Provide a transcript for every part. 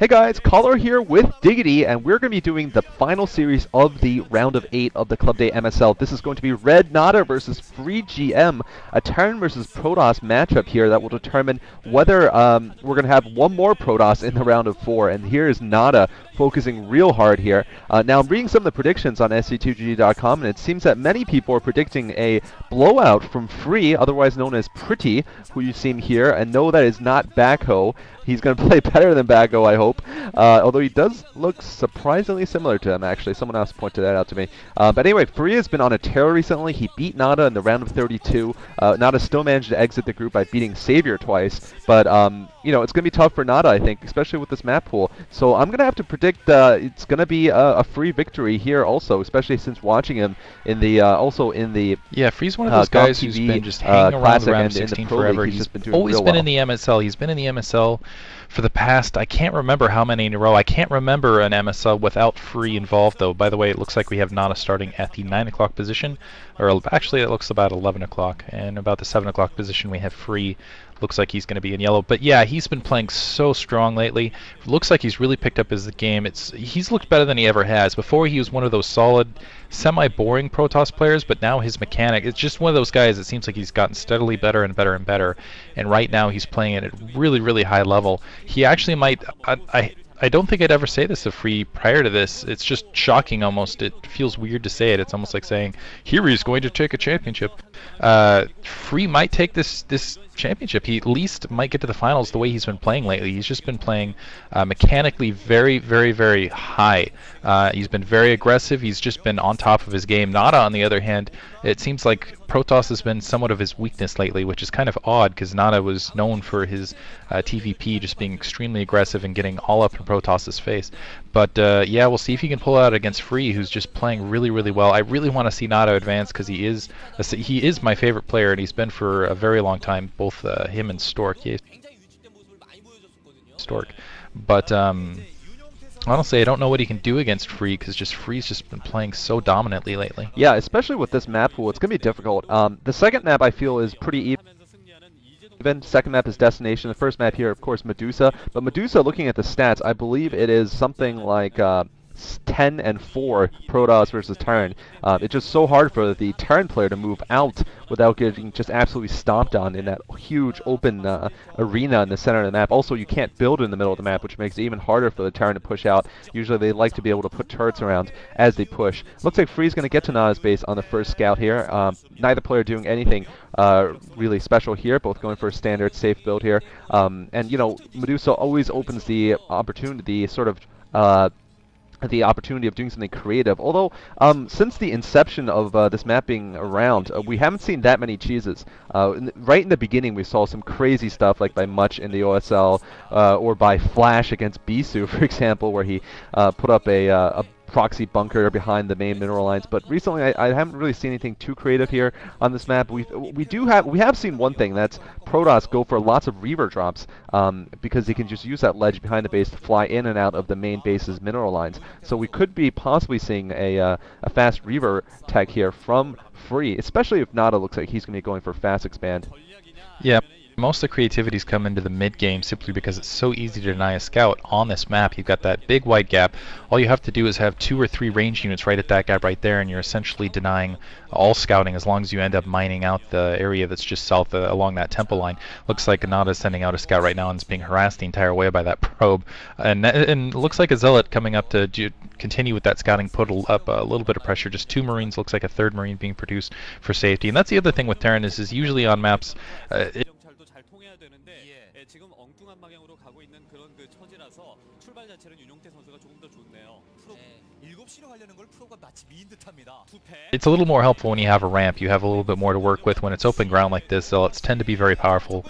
Hey guys, Cholera here with Diggity, and we're going to be doing the final series of the round of 8 of the ClubDay MSL. This is going to be Red Nada versus Free GM, a Terran versus Protoss matchup here that will determine whether we're going to have one more Protoss in the round of 4. And here is Nada focusing real hard here. Now I'm reading some of the predictions on SC2GG.com, and it seems that many people are predicting a blowout from Free, otherwise known as Pretty, who you see here, and no, that is not Backho. He's going to play better than Bago, I hope. Although he does look surprisingly similar to him, actually. Someone else pointed that out to me. But anyway, Free has been on a tear recently. He beat Nada in the round of 32. Nada still managed to exit the group by beating Savior twice. But, you know, it's going to be tough for Nada, I think, especially with this map pool. So I'm going to have to predict it's going to be a Free victory here also, especially since watching him in the, also in the Yeah, Free's one of those guys who's been just hanging around the round of 16 forever. He's always been in the MSL. He's been in the MSL for the past, I can't remember how many in a row. I can't remember an MSL without Free involved, though. By the way, it looks like we have Nada starting at the 9 o'clock position. Or actually, it looks about 11 o'clock. And about the 7 o'clock position, we have Free. Looks like he's going to be in yellow. But yeah, he's been playing so strong lately. Looks like he's really picked up his game. He's looked better than he ever has. Before, he was one of those solid, semi-boring Protoss players, but now his mechanic, it's just one of those guys, it seems like he's gotten steadily better and better and better. And right now he's playing at a really, really high level. He actually might, I don't think I'd ever say this to Free prior to this. It's just shocking almost. It feels weird to say it. It's almost like saying, here he's going to take a championship. Free might take this championship. He at least might get to the finals the way he's been playing lately. He's just been playing mechanically very, very, very high. He's been very aggressive. He's just been on top of his game. Nada, on the other hand, it seems like Protoss has been somewhat of his weakness lately, which is kind of odd because Nada was known for his TVP just being extremely aggressive and getting all up in Protoss's face. But yeah, we'll see if he can pull it out against Free, who's just playing really, really well. I really want to see Nada advance because he is my favorite player, and he's been for a very long time. Both him and Stork. Yeah, Stork. But honestly, I don't know what he can do against Free because Free's just been playing so dominantly lately. Yeah, especially with this map pool, it's going to be difficult. The second map I feel is pretty even. Second map is Destination. The first map here, of course, Medusa. But Medusa, looking at the stats, I believe it is something like 10 and 4 Protoss versus Terran. It's just so hard for the Terran player to move out without getting just absolutely stomped on in that huge open arena in the center of the map. Also, you can't build in the middle of the map, which makes it even harder for the Terran to push out. Usually they like to be able to put turrets around as they push. Looks like Free's going to get to Nada's base on the first scout here. Neither player doing anything really special here, both going for a standard safe build here. And, you know, Medusa always opens the opportunity, sort of the opportunity of doing something creative. Although, since the inception of this map being around, we haven't seen that many cheeses. Right in the beginning, we saw some crazy stuff, like by Much in the OSL, or by Flash against Bisu, for example, where he put up a proxy bunker behind the main mineral lines. But recently, I haven't really seen anything too creative here on this map. We have seen one thing, that's Protoss go for lots of Reaver drops because he can just use that ledge behind the base to fly in and out of the main base's mineral lines. So we could be possibly seeing a fast Reaver tech here from Free, especially if Nada looks like he's going to be going for fast expand. Yeah. Most of the creativities come into the mid game simply because it's so easy to deny a scout on this map. You've got that big wide gap. All you have to do is have 2 or 3 range units right at that gap right there, and you're essentially denying all scouting as long as you end up mining out the area that's just south along that temple line. Looks like Nada is sending out a scout right now and is being harassed the entire way by that probe. And looks like a Zealot coming up to continue with that scouting, put up a little bit of pressure. Just 2 Marines, looks like a 3rd Marine being produced for safety. And that's the other thing with Terran is usually on maps, 지금 엉뚱한 방향으로 가고 있는 그런 그 처지라서 출발 자체는 윤용태 선수가 조금 더 좋네요. 7시로 가려는 걸 프로가 마치 미인 듯합니다. It's a little more helpful when you have a ramp. You have a little bit more to work with. When it's open ground like this, Zealots tend to be very powerful,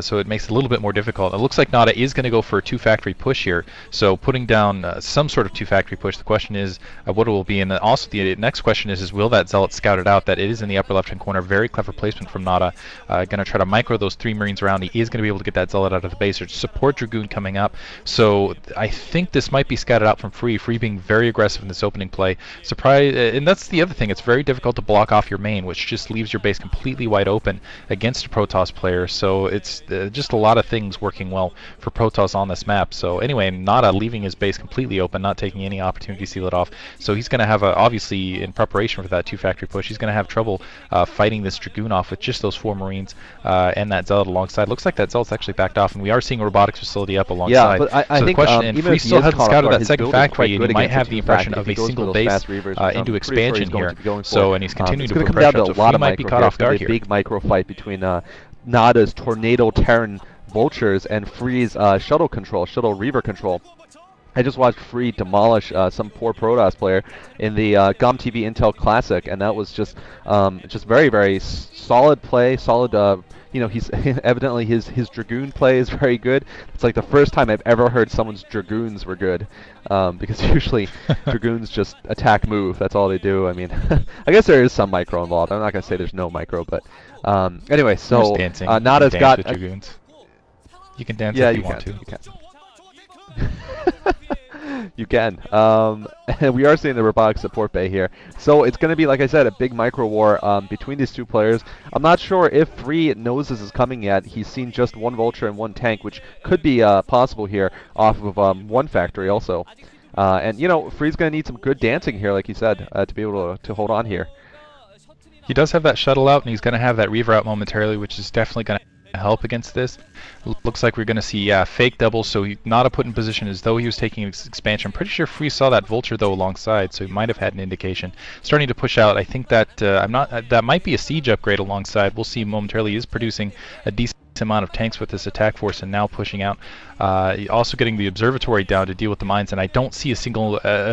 so it makes it a little bit more difficult. It looks like Nada is going to go for a 2 factory push here, so putting down some sort of 2 factory push. The question is what it will be, and also the next question is will that Zealot scout it out? That it is in the upper left-hand corner. Very clever placement from Nada. Going to try to micro those 3 Marines around. He is going to be able to get that Zealot out of the base. There's support Dragoon coming up, So I think this might be scattered out from Free being very aggressive in this opening play. Surprise, and that's the other thing. It's very difficult to block off your main, which just leaves your base completely wide open against a Protoss player. So it's just a lot of things working well for Protoss on this map. So anyway, Nada leaving his base completely open, not taking any opportunity to seal it off. So he's going to have, obviously, in preparation for that 2-factory push, he's going to have trouble fighting this Dragoon off with just those 4 Marines and that Zealot alongside. Looks like that Zealot's actually backed off, and we are seeing a robotics facility up alongside. Yeah, but I so think the question, and Free still hasn't scouted that second factory, and you might have the impression of a single base into expansion here. So, and he's continuing to put pressure, so Free might be caught off guard here. Big micro fight between Nada's Tornado Terran Vultures and Free's Shuttle Reaver control. I just watched Free demolish some poor Protoss player in the GOM-TV Intel Classic, and that was just very, very solid play, solid. You know, he's evidently his Dragoon play is very good. It's like the first time I've ever heard someone's Dragoons were good, because usually Dragoons just attack move. That's all they do. I mean, I guess there is some micro involved. I'm not gonna say there's no micro, but anyway. So Nada's got Dragoons. You can dance if you want to. You can. You can. And we are seeing the robotic support bay here. So it's going to be, like I said, a big micro war between these two players. I'm not sure if Free knows this is coming yet. He's seen just 1 Vulture and 1 tank, which could be possible here off of 1 factory also. And, you know, Free's going to need some good dancing here, like you said, to be able to hold on here. He does have that shuttle out, and he's going to have that Reaver out momentarily, which is definitely going to help against this. Looks like we're going to see fake doubles, so Nada put in position as though he was taking expansion. I'm pretty sure Free saw that Vulture though alongside, so he might have had an indication. Starting to push out. I think that that might be a siege upgrade alongside. We'll see momentarily. He is producing a decent amount of tanks with this attack force and now pushing out. Also getting the observatory down to deal with the mines, and I don't see a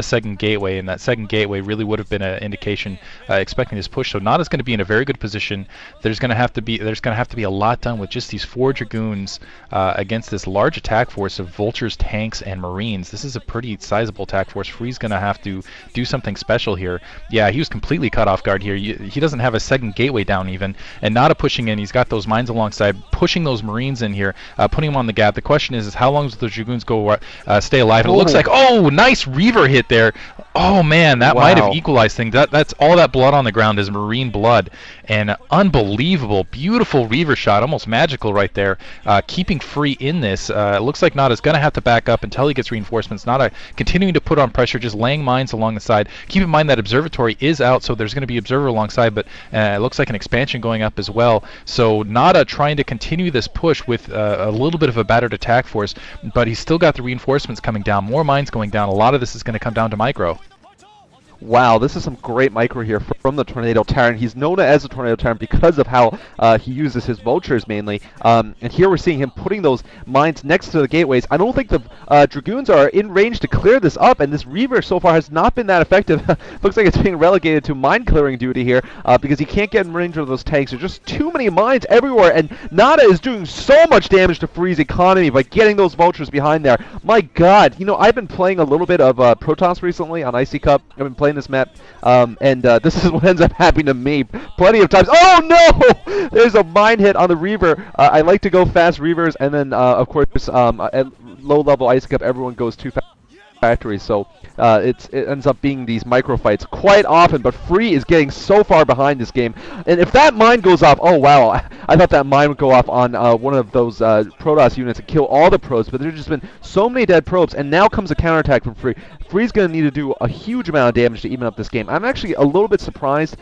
second gateway, and that second gateway really would have been an indication expecting this push. So Nada's going to be in a very good position. There's going to have to be a lot done with just these 4 Dragoons against this large attack force of Vultures, tanks, and Marines. This is a pretty sizable attack force. Free's going to have to do something special here. Yeah, he was completely caught off guard here. He doesn't have a second gateway down even, and Nada pushing in. He's got those mines alongside, pushing those Marines in here, putting them on the gap. The question is how long does the Dragoons stay alive? And it looks like, oh, nice Reaver hit there. Oh man, that might have equalized things. That's all that blood on the ground is Marine blood, and unbelievable, beautiful Reaver shot, almost magical right there, keeping Free in this. It looks like Nada's going to have to back up until he gets reinforcements. Nada continuing to put on pressure, just laying mines along the side. Keep in mind that observatory is out, so there's going to be observer alongside, but it looks like an expansion going up as well. So Nada trying to continue this push with a little bit of a battered attack force, but he's still got the reinforcements coming down, more mines going down. A lot of this is going to come down to micro. Wow, this is some great micro here from the Tornado Terran. He's known as the Tornado Terran because of how he uses his Vultures mainly. And here we're seeing him putting those mines next to the gateways. I don't think the Dragoons are in range to clear this up, and this Reaver so far has not been that effective. Looks like it's being relegated to mine clearing duty here because he can't get in range of those tanks. There's just too many mines everywhere, and Nada is doing so much damage to Free's economy by getting those Vultures behind there. My God, you know, I've been playing a little bit of Protoss recently on Icy Cup. I've been playing this map, and this is what ends up happening to me plenty of times. Oh no! There's a mine hit on the Reaver. I like to go fast Reavers, and then of course at low level Ice Cup everyone goes too fast factories, so it ends up being these micro fights quite often, but Free is getting so far behind this game. And if that mine goes off, oh wow, I thought that mine would go off on one of those Protoss units and kill all the probes, but there's just been so many dead probes, and now comes a counterattack from Free. Free's going to need to do a huge amount of damage to even up this game. I'm actually a little bit surprised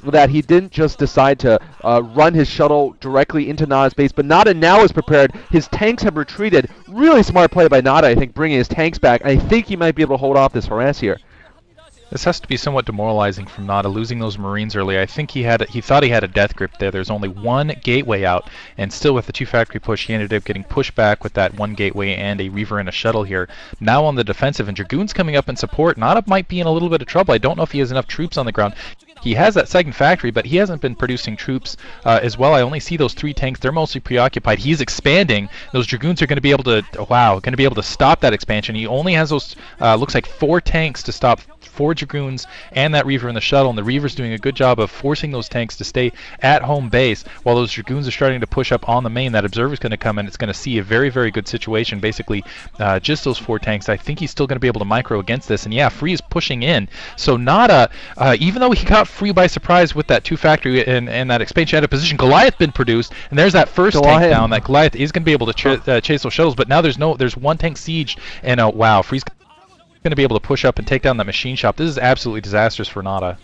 that he didn't just decide to run his shuttle directly into Nada's base, but Nada now is prepared. His tanks have retreated. Really smart play by Nada, I think, bringing his tanks back. I think he might be able to hold off this harass here. This has to be somewhat demoralizing from Nada, losing those Marines early. I think he thought he had a death grip there. There's only 1 gateway out, and still with the 2-factory push, he ended up getting pushed back with that 1 gateway and a Reaver and a shuttle here. Now on the defensive, and Dragoons coming up in support. Nada might be in a little bit of trouble. I don't know if he has enough troops on the ground. He has that second factory, but he hasn't been producing troops as well. I only see those 3 tanks. They're mostly preoccupied. He's expanding. Those Dragoons are going to be able to, going to be able to stop that expansion. He only has those, looks like 4 tanks to stop 4 Dragoons and that Reaver in the shuttle, and the Reaver's doing a good job of forcing those tanks to stay at home base while those Dragoons are starting to push up on the main. That Observer's going to come in. It's going to see a very, very good situation. Basically, just those 4 tanks. I think he's still going to be able to micro against this, and yeah, Free is pushing in. So Nada, even though he got Free by surprise with that 2 factory and that expansion out of position, Goliath been produced, and there's that first tank down. That Goliath is going to be able to chase those shuttles, but now there's 1 tank siege, and wow, Free's going to be able to push up and take down that machine shop. This is absolutely disastrous for Nada.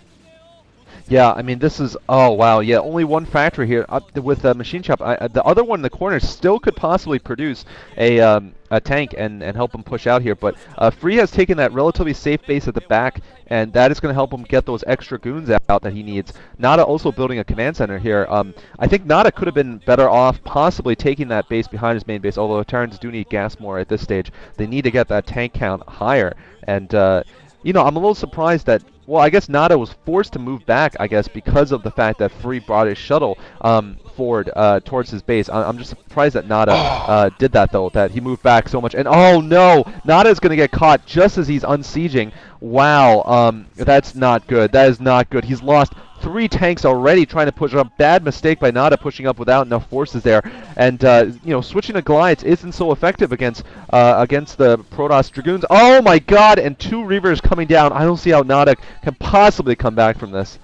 Yeah, I mean, this is, oh wow, yeah, only 1 factory here with the machine shop. The other one in the corner still could possibly produce a tank and help him push out here, but Free has taken that relatively safe base at the back, and that is going to help him get those extra goons out that he needs. Nada also building a command center here. I think Nada could have been better off possibly taking that base behind his main base, although Terrans do need gas more at this stage. They need to get that tank count higher, and you know, I'm a little surprised that, well, I guess Nada was forced to move back, I guess, because of the fact that Free brought his shuttle forward towards his base. I'm just surprised that Nada did that, though, that he moved back so much. And oh no, Nada's going to get caught just as he's unsieging. Wow, that's not good. That is not good. He's lost 3 tanks already trying to push up. Bad mistake by Nada pushing up without enough forces there. And you know, switching to Goliaths isn't so effective against the Protoss Dragoons. Oh my god, and 2 Reavers coming down. I don't see how Nada can possibly come back from this.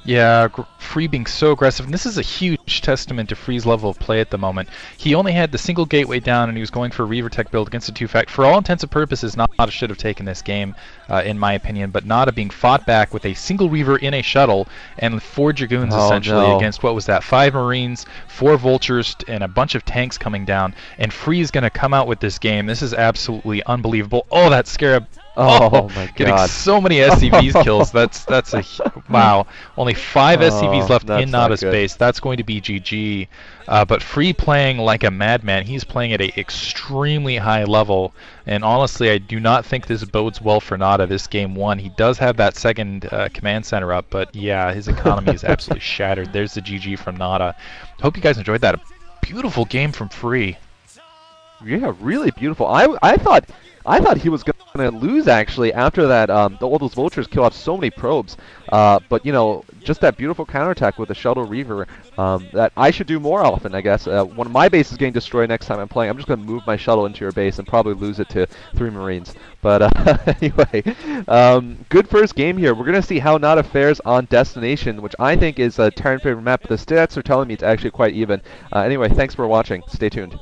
Yeah, Free being so aggressive, and this is a huge testament to Free's level of play at the moment. He only had the single gateway down, and he was going for a Reaver Tech build against a 2 fact. For all intents and purposes, Nada should have taken this game, in my opinion, but Nada being fought back with a single Reaver in a shuttle and 4 Dragoons essentially against, what was that, 5 Marines, 4 Vultures, and a bunch of tanks coming down, and Free is going to come out with this game. This is absolutely unbelievable. Oh, that Scarab. Oh my god. Getting so many SCVs kills. That's a wow. Only 5 SCVs left in Nada's base. That's going to be GG. But Free playing like a madman. He's playing at an extremely high level. And honestly, I do not think this bodes well for Nada this game 1. He does have that second command center up, but yeah, his economy is absolutely shattered. There's the GG from Nada. Hope you guys enjoyed that. A beautiful game from Free. Yeah, really beautiful. I thought he was going to lose, actually, after that, all those Vultures kill off so many probes. But, you know, just that beautiful counterattack with the Shuttle Reaver that I should do more often, I guess. When my base is getting destroyed next time I'm playing, I'm just going to move my shuttle into your base and probably lose it to 3 Marines. But anyway, good first game here. We're going to see how Nada fares on Destination, which I think is a Terran favorite map, but the stats are telling me it's actually quite even. Anyway, thanks for watching. Stay tuned.